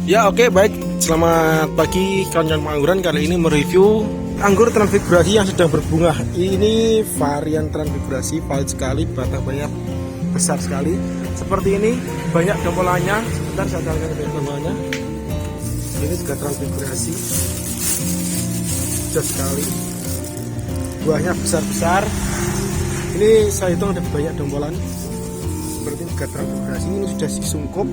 Ya oke, baik, selamat pagi kawan-kawan pengangguran. Kali ini mereview anggur transfigurasi yang sedang berbunga. Ini varian transfigurasi, valid sekali, batang banyak, besar sekali. Seperti ini, banyak dompolannya. Sebentar saya taruhkan banyak dompolannya. Ini juga transfigurasi, besar sekali. Buahnya besar-besar. Ini saya hitung ada banyak dompolan. Seperti ini juga transfigurasi. Ini sudah disungkup.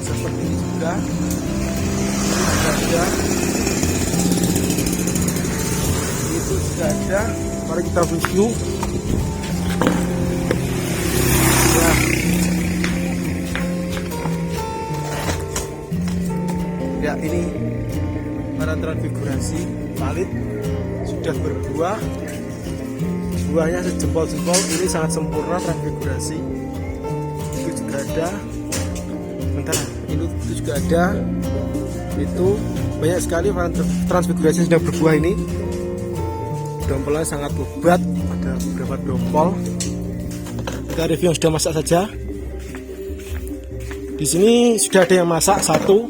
Seperti ini juga ada, itu juga ada. Mari kita review. Ya, ini para transfigurasi valid, sudah berbuah, buahnya sejempol-jempol. Ini sangat sempurna transfigurasi. Itu juga ada. Bentar, itu juga ada. Itu banyak sekali transfigurasi yang sedang berbuah ini. Dompolnya sangat lebat, ada beberapa dompol. Kita review yang sudah masak saja. Di sini sudah ada yang masak satu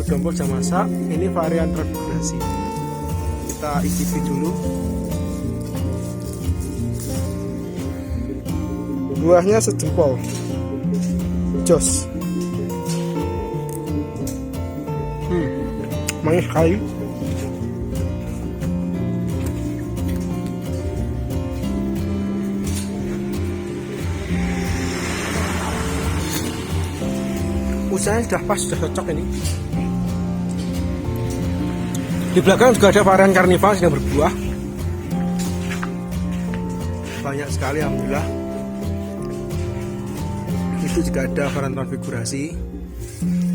dompol sudah masak. Ini varian transfigurasi. Kita icipi dulu. Buahnya sejempol. Jos. Manis sekali. Usianya sudah pas, sudah cocok ini. Di belakang juga ada varian karnival sedang berbuah. Banyak sekali, alhamdulillah. Itu juga ada varian transfigurasi.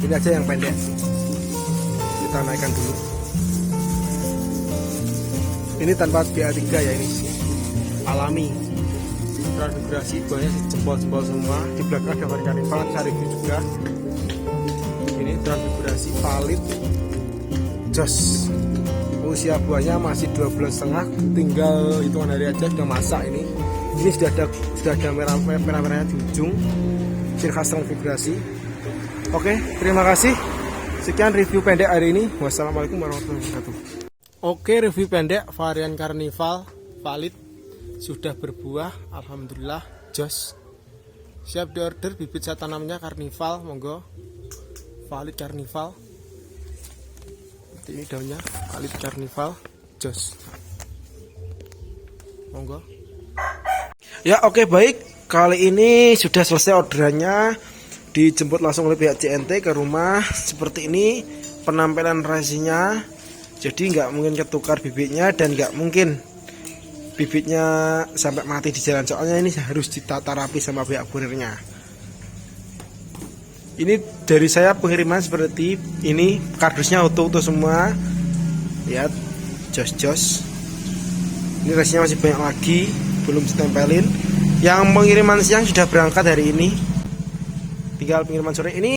Ini aja yang pendek, kita naikkan dulu. Ini tanpa BA3 ya, ini alami transfigurasi. Buahnya jempol-jempol semua. Di belakang ada varian karnival, saya review juga. Ini transfigurasi valid, jos. Usia buahnya masih 2 bulan setengah, tinggal hitungan hari aja sudah masak ini. Ini sudah ada merah-merahnya di ujung, ciri khas transfigurasi. Oke, terima kasih. Sekian review pendek hari ini. Wassalamualaikum warahmatullahi wabarakatuh. Oke, review pendek varian karnival valid, sudah berbuah, alhamdulillah, jos. Siap diorder, bibit saya tanamnya karnival, monggo. Valid karnival. Ini daunnya valid karnival, jos. Monggo. Ya oke, baik. Kali ini sudah selesai orderannya, dijemput langsung oleh pihak CNT ke rumah. Seperti ini penampilan resinya. Jadi nggak mungkin ketukar bibitnya dan nggak mungkin bibitnya sampai mati di jalan. Soalnya ini harus ditata rapi sama pihak kurirnya. Ini dari saya pengiriman seperti ini, kardusnya utuh semua. Lihat, jos. Ini resinya masih banyak lagi, belum ditempelin. Yang pengiriman siang sudah berangkat hari ini, tinggal pengiriman sore ini.